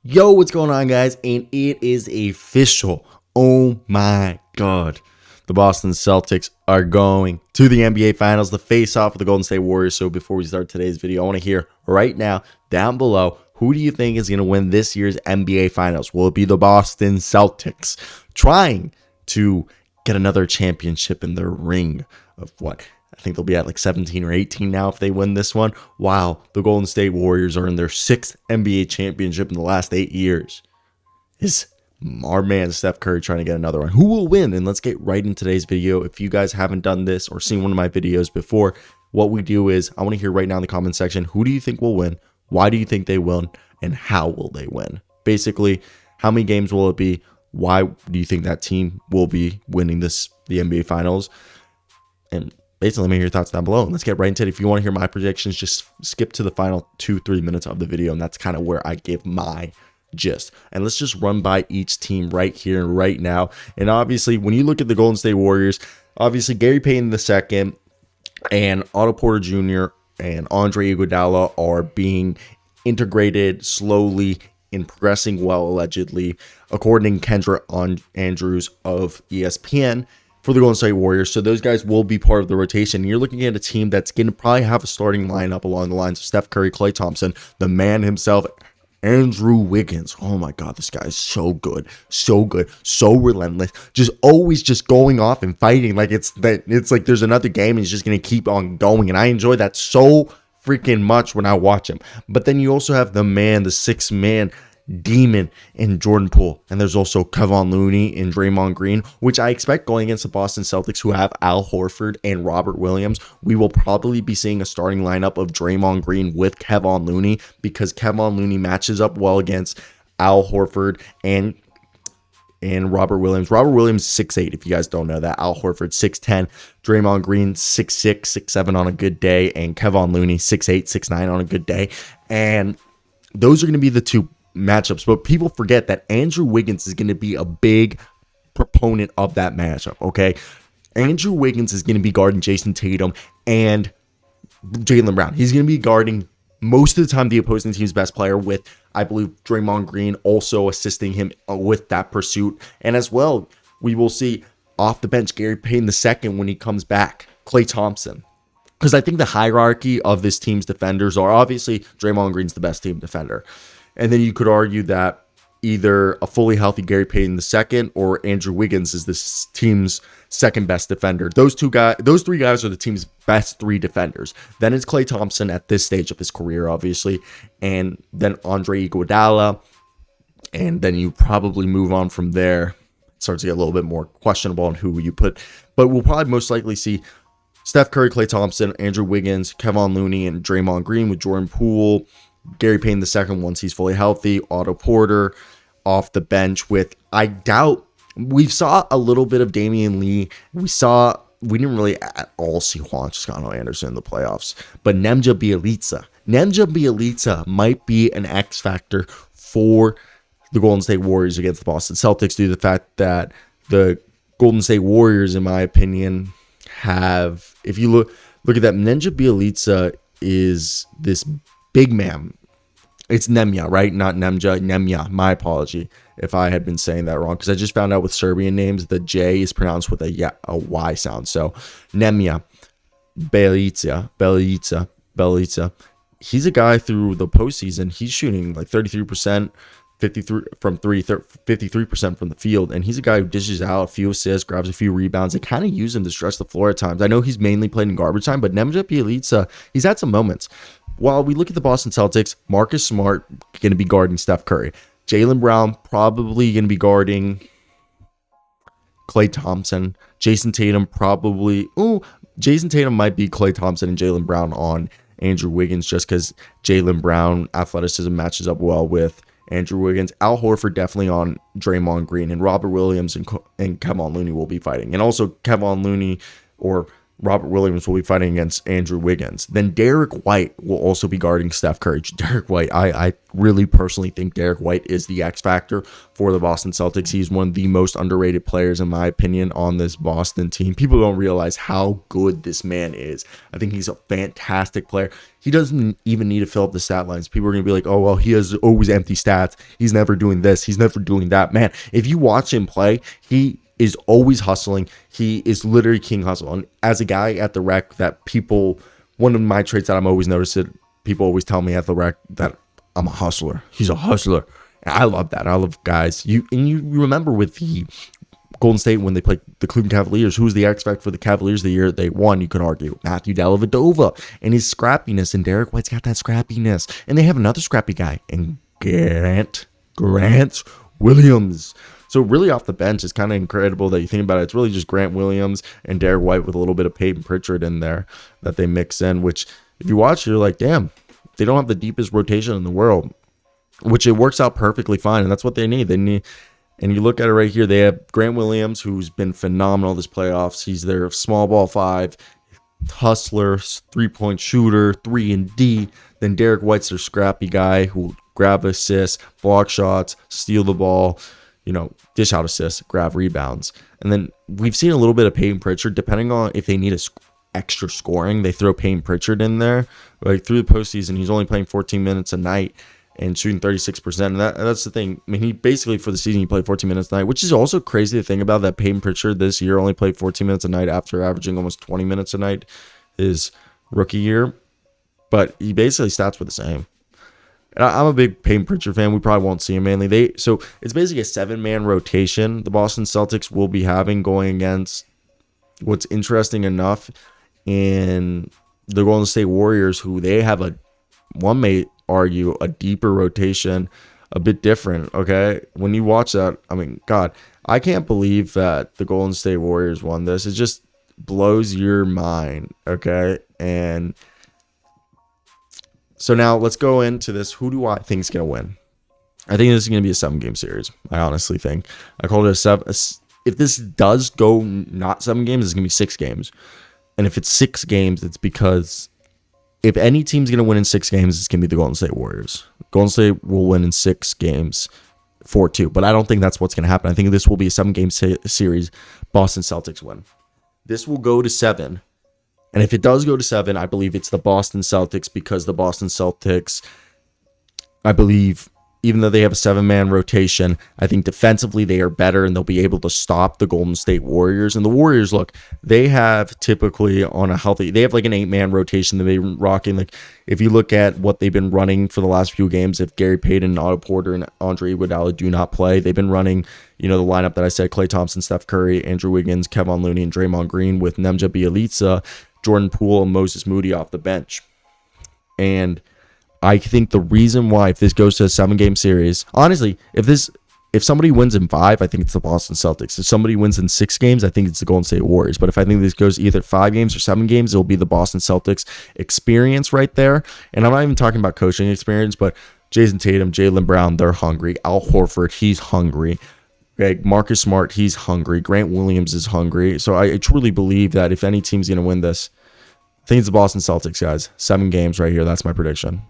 Yo, what's going on, guys? And it is official. Oh my god. The Boston Celtics are going to the NBA Finals to face off with the Golden State Warriors. So before we start today's video, I want to hear right now, down below, who do you think is going to win this year's NBA Finals? Will it be the Boston Celtics trying to get another championship in their ring of what? I think they'll be at like 17 or 18 now if they win this one, while the Golden State Warriors are in their 6th NBA championship in the last 8 years. Is our man Steph Curry trying to get another one? Who will win? And let's get right into today's video. If you guys haven't done this or seen one of my videos before, what we do is I want to hear right now in the comment section, who do you think will win? Why do you think they will? And how will they win? Basically, how many games will it be? Why do you think that team will be winning the NBA Finals? And basically, let me hear your thoughts down below. And let's get right into it. If you want to hear my predictions, just skip to the final 2-3 minutes of the video. And that's kind of where I give my gist. And let's just run by each team right here and right now. And obviously, when you look at the Golden State Warriors, obviously Gary Payton II and Otto Porter Jr. and Andre Iguodala are being integrated slowly and progressing well, allegedly, according to Kendra Andrews of ESPN. For the Golden State Warriors. So those guys will be part of the rotation. You're looking at a team that's going to probably have a starting lineup along the lines of Steph Curry, Klay Thompson, the man himself, Andrew Wiggins. Oh my God, this guy is so good, so relentless. Just always just going off and fighting like it's like there's another game and he's just going to keep on going. And I enjoy that so freaking much when I watch him. But then you also have the man, the sixth man, demon in Jordan Poole, and there's also Kevon Looney and Draymond Green, which I expect going against the Boston Celtics, who have Al Horford and Robert Williams. We will probably be seeing a starting lineup of Draymond Green with Kevon Looney because Kevon Looney matches up well against Al Horford and Robert Williams. Robert Williams 6'8", if you guys don't know that. Al Horford 6'10", Draymond Green 6'6", 6'7" on a good day, and Kevon Looney 6'8", 6'9" on a good day. And those are going to be the two matchups, but people forget that Andrew Wiggins is going to be a big proponent of that matchup. Okay, Andrew Wiggins is going to be guarding Jason Tatum and Jaylen Brown. He's going to be guarding most of the time the opposing team's best player, with I believe Draymond Green also assisting him with that pursuit. And as well, we will see off the bench Gary Payton II when he comes back, Klay Thompson. Because I think the hierarchy of this team's defenders are obviously Draymond Green's the best team defender. And then you could argue that either a fully healthy Gary Payton II or Andrew Wiggins is this team's second best defender. Those three guys are the team's best three defenders. Then it's Klay Thompson at this stage of his career, obviously, and then Andre Iguodala, and then you probably move on from there. It starts to get a little bit more questionable on who you put, but we'll probably most likely see Steph Curry, Klay Thompson, Andrew Wiggins, Kevon Looney, and Draymond Green with Jordan Poole, Gary Payton II once he's fully healthy, Otto Porter off the bench with, I doubt, we saw a little bit of Damian Lee. We didn't really at all see Juan Toscano Anderson in the playoffs, but Nemanja Bjelica might be an X factor for the Golden State Warriors against the Boston Celtics due to the fact that the Golden State Warriors, in my opinion, have, if you look at that, Nemanja Bjelica is this big man. It's Nemanja, right? Not Nemja. Nemanja. My apology if I had been saying that wrong, because I just found out with Serbian names, the J is pronounced with a Y sound. So Nemanja Bjelica. He's a guy through the postseason. He's shooting like 33%, 53% from the field, and he's a guy who dishes out a few assists, grabs a few rebounds. They kind of use him to stretch the floor at times. I know he's mainly played in garbage time, but Nemanja Bjelica, he's had some moments. While we look at the Boston Celtics, Marcus Smart going to be guarding Steph Curry. Jaylen Brown probably going to be guarding Klay Thompson. Jason Tatum Jason Tatum might be Klay Thompson and Jaylen Brown on Andrew Wiggins, just because Jaylen Brown athleticism matches up well with Andrew Wiggins. Al Horford definitely on Draymond Green, and Robert Williams and Kevon Looney will be fighting. And also Kevon Looney or Robert Williams will be fighting against Andrew Wiggins. Then Derek White will also be guarding Steph Curry. Derek White, I really personally think Derek White is the X factor for the Boston Celtics. He's one of the most underrated players, in my opinion, on this Boston team. People don't realize how good this man is. I think he's a fantastic player. He doesn't even need to fill up the stat lines. People are going to be like, oh, well, he has always empty stats. He's never doing this. He's never doing that. Man, if you watch him play, he is always hustling. He is literally king hustle. And as a guy at the rec that people, one of my traits that I'm always noticing, people always tell me at the rec that I'm a hustler. He's a hustler. And I love that. I love guys. You remember with the Golden State when they played the Cleveland Cavaliers, who was the X factor for the Cavaliers the year they won? You could argue Matthew Dellavedova and his scrappiness, and Derek White's got that scrappiness. And they have another scrappy guy, and Grant Williams. So really off the bench, it's kind of incredible that you think about it. It's really just Grant Williams and Derek White with a little bit of Peyton Pritchard in there that they mix in, which if you watch, you're like, damn, they don't have the deepest rotation in the world, which it works out perfectly fine. And that's what they need. And you look at it right here, they have Grant Williams, who's been phenomenal this playoffs. He's their small ball 5, hustler, 3-point shooter, 3-and-D. Then Derek White's their scrappy guy who will grab assists, block shots, steal the ball, dish out assists, grab rebounds. And then we've seen a little bit of Peyton Pritchard. Depending on if they need extra scoring, they throw Peyton Pritchard in there. Like through the postseason, he's only playing 14 minutes a night and shooting 36%. And that's the thing. I mean, he basically for the season, he played 14 minutes a night, which is also crazy to think about, that Peyton Pritchard this year only played 14 minutes a night after averaging almost 20 minutes a night his rookie year. But he basically stats were the same. And I'm a big Peyton Pritchard fan. We probably won't see him mainly. So it's basically a 7-man rotation the Boston Celtics will be having going against, what's interesting enough, in the Golden State Warriors, who they have one may argue, a deeper rotation, a bit different, okay? When you watch that, I mean, God, I can't believe that the Golden State Warriors won this. It just blows your mind, okay? And so now let's go into this. Who do I think is going to win? I think this is going to be a 7-game series. I honestly think. I called it a 7. If this does go not 7 games, it's going to be 6 games. And if it's 6 games, it's because if any team's going to win in 6 games, it's going to be the Golden State Warriors. Golden State will win in 6 games, 4-2. But I don't think that's what's going to happen. I think this will be a 7-game series. Boston Celtics win. This will go to 7. And if it does go to 7, I believe it's the Boston Celtics, because the Boston Celtics, I believe, even though they have a 7-man rotation, I think defensively they are better and they'll be able to stop the Golden State Warriors. And the Warriors, look, they have typically they have like an 8-man rotation that they've been rocking. Like if you look at what they've been running for the last few games, if Gary Payton, Otto Porter, and Andre Iguodala do not play, they've been running, the lineup that I said: Klay Thompson, Steph Curry, Andrew Wiggins, Kevin Looney, and Draymond Green, with Nemanja Bjelica, Jordan Poole, and Moses Moody off the bench. And I think the reason why, if this goes to a 7-game series, honestly, if somebody wins in 5, I think it's the Boston Celtics. If somebody wins in 6 games, I think it's the Golden State Warriors. But if I think this goes either 5 games or 7 games, it'll be the Boston Celtics experience right there. And I'm not even talking about coaching experience, but Jason Tatum, Jaylen Brown, they're hungry. Al Horford, he's hungry. Marcus Smart, he's hungry. Grant Williams is hungry. So I truly believe that if any team's going to win this, I think it's the Boston Celtics, guys. 7 games right here. That's my prediction.